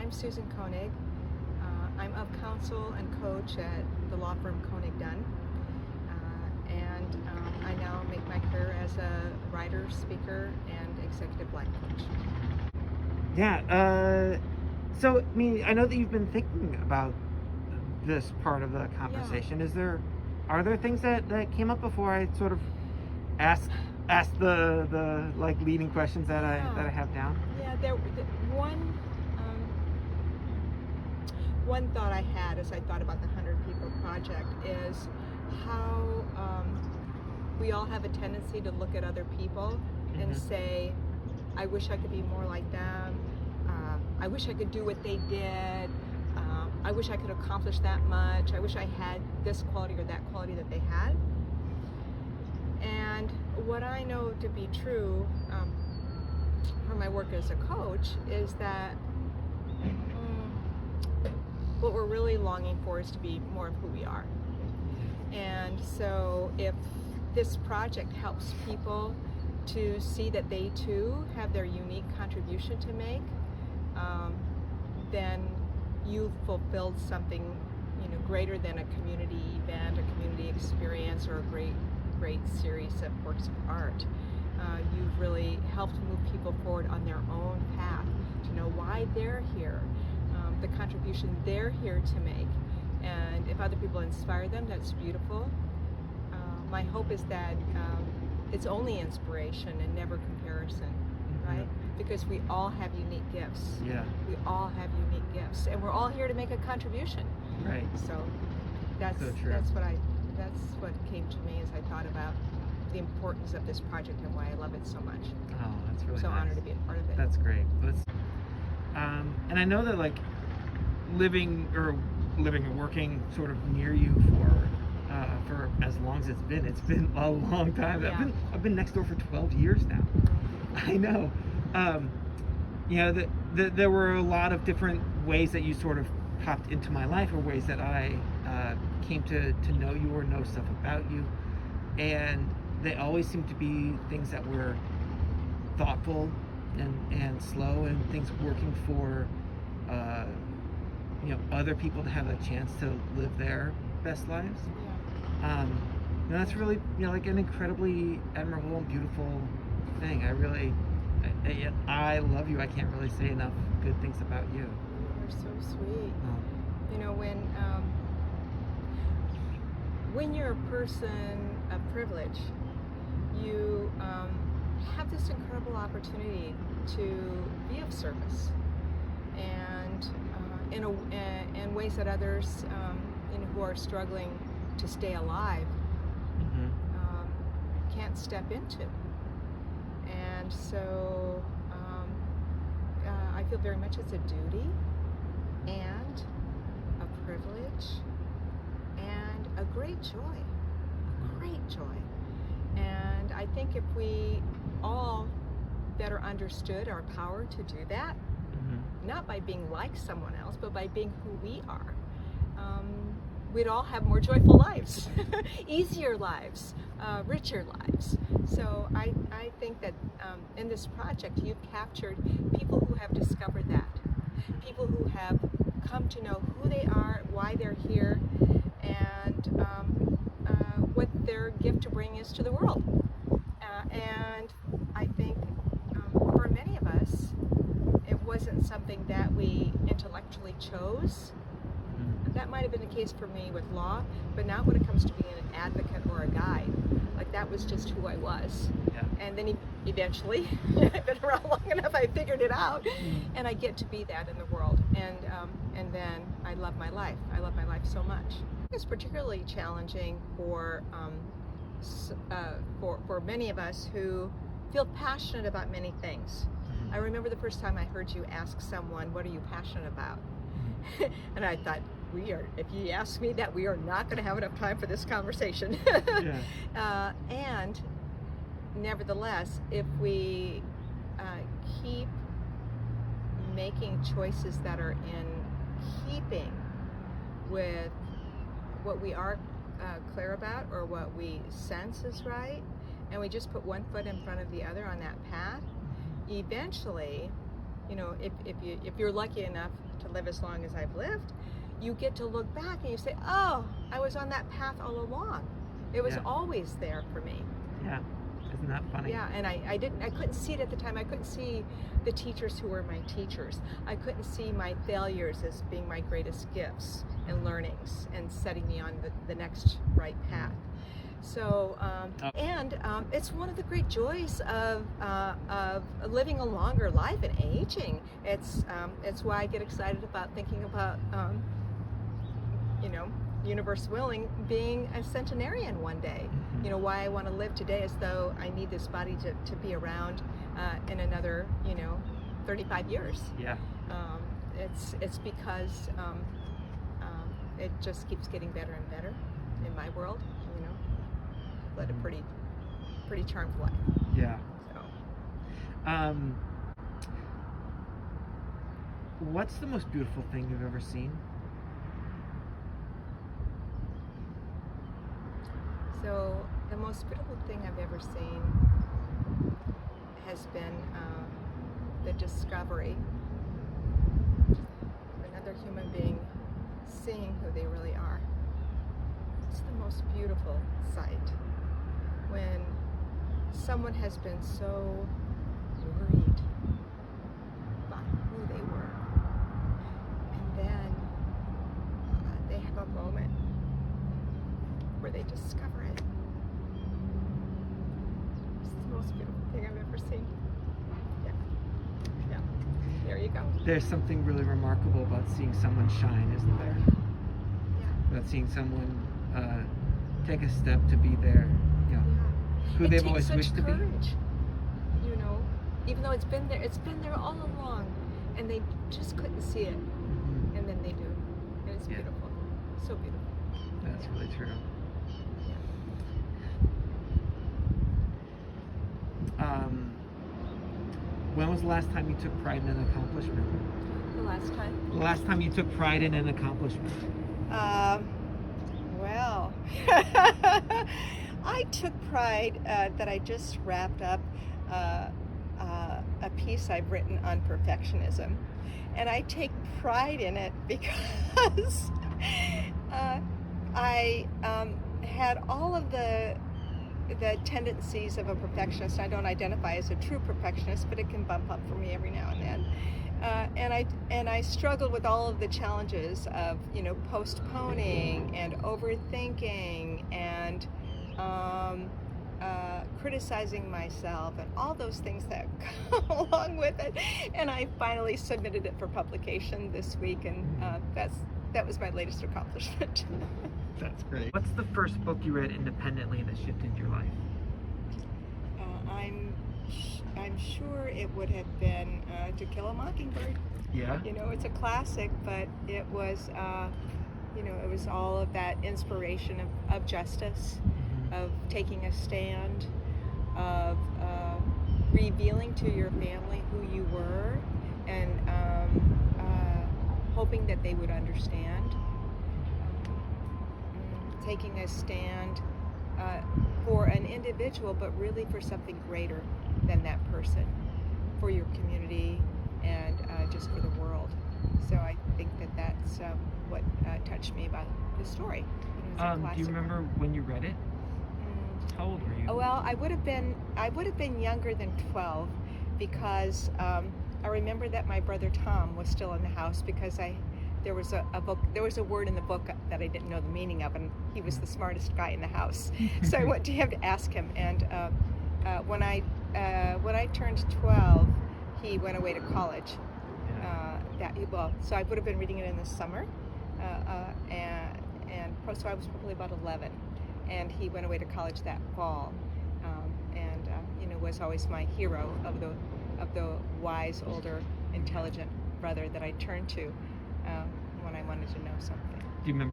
I'm Susan Koenig. I'm of counsel and coach at the law firm Koenig Dunn. I now make my career as a writer, speaker, and executive life coach. Yeah. So, I mean, I know that you've been thinking about this part of the conversation. Yeah. Are there things that came up before I sort of ask the like leading questions that I have down? Yeah. One thought I had as I thought about the 100 People Project is how we all have a tendency to look at other people and say, I wish I could be more like them. I wish I could do what they did. I wish I could accomplish that much. I wish I had this quality or that quality that they had. And what I know to be true from my work as a coach is that what we're really longing for is to be more of who we are. And so if this project helps people to see that they too have their unique contribution to make, then you've fulfilled something, greater than a community event, a community experience, or a great series of works of art. You've really helped move people forward on their own path to know why they're here, the contribution they're here to make. And if other people inspire them, that's beautiful. My hope is that it's only inspiration and never comparison, right? Because we all have unique gifts. Yeah. We all have unique gifts, and we're all here to make a contribution. Right. So that's so true. that's what came to me as I thought about the importance of this project and why I love it so much. Oh, that's really so nice. honored to be a part of it. That's great. And I know that like living or working sort of near you for as long as it's been a long time. Yeah. I've been next door for 12 years now. I know. There were a lot of different ways that you sort of popped into my life, or ways that I came to know you or know stuff about you, and they always seem to be things that were thoughtful and slow, and things working for other people to have a chance to live their best lives. Yeah. That's really like an incredibly admirable and beautiful thing. I love you. I can't really say enough good things about you. You're so sweet. Oh. When you're a person of privilege, you have this incredible opportunity to be of service, and in ways that others who are struggling to stay alive can't step into. And so I feel very much it's a duty and a privilege and a great joy. And I think if we all better understood our power to do that, not by being like someone else, but by being who we are, we'd all have more joyful lives, easier lives, richer lives. So I think that in this project you've captured people who have discovered that, people who have come to know who they are, why they're here, and what their gift to bring is to the world. And I think for many of us, it wasn't something that we intellectually chose. That might have been the case for me with law, but not when it comes to being an advocate or a guide. Like, that was just who I was. Yeah. And then eventually, I've been around long enough, I figured it out, and I get to be that in the world. And then I love my life. I love my life so much. It's particularly challenging for many of us who feel passionate about many things. I remember the first time I heard you ask someone, what are you passionate about? And I thought, if you ask me that, we are not going to have enough time for this conversation. Yeah. And nevertheless, if we keep making choices that are in keeping with what we are clear about, or what we sense is right, and we just put one foot in front of the other on that path, eventually, you know, if you're lucky enough to live as long as I've lived, you get to look back and you say, oh, I was on that path all along. It was Yeah. always there for me. Yeah. Isn't that funny? Yeah, and I couldn't see it at the time. I couldn't see the teachers who were my teachers. I couldn't see my failures as being my greatest gifts and learnings and setting me on the next right path. So, it's one of the great joys of living a longer life and aging. It's why I get excited about thinking about, you know, universe willing, being a centenarian one day. Mhm. You know, why I want to live today as though I need this body to be around in another, you know, 35 years. Yeah. It's because it just keeps getting better and better in my world. You know, led a pretty charmed life. Yeah. So What's the most beautiful thing you've ever seen? So the most beautiful thing I've ever seen has been the discovery of another human being seeing who they really are. It's the most beautiful sight when someone has been so worried about who they were, and then they have a moment where they discover it. It's the most beautiful thing I've ever seen. Yeah. Yeah. There you go. There's something really remarkable about seeing someone shine, isn't there? Yeah. About seeing someone take a step to be there, you know, Yeah. who It they've takes always such wished to be. courage, you know, even though it's been there all along, and they just couldn't see it, Mhm. and then they do, and it's Yeah. beautiful, so beautiful. That's really true. When was the last time you took pride in an accomplishment? The last time. The last time you took pride in an accomplishment? Well, I took pride that I just wrapped up a piece I've written on perfectionism, and I take pride in it because I had all of the tendencies of a perfectionist. I don't identify as a true perfectionist, but it can bump up for me every now and then. And I struggled with all of the challenges of, you know, postponing and overthinking and criticizing myself and all those things that come along with it. And I finally submitted it for publication this week, and that was my latest accomplishment. That's great. What's the first book you read independently that shifted your life? I'm sure it would have been To Kill a Mockingbird. Yeah. You know, it's a classic, but it was, you know, it was all of that inspiration of justice, Mhm. of taking a stand, of revealing to your family who you were, and hoping that they would understand. Taking a stand for an individual, but really for something greater than that person, for your community and just for the world. So I think that's what touched me about the story. It was a Do you classic remember one. when you read it? How old were you? Oh, well, I would have been younger than 12, because I remember that my brother Tom was still in the house, because there was a word in the book that I didn't know the meaning of, and he was the smartest guy in the house. So I went to him to ask him, and when I turned 12, he went away to college. So I would have been reading it in the summer, so I was probably about 11, and he went away to college that fall, and you know, was always my hero of the wise, older, intelligent brother that I turned to when I wanted to know something. Do you remember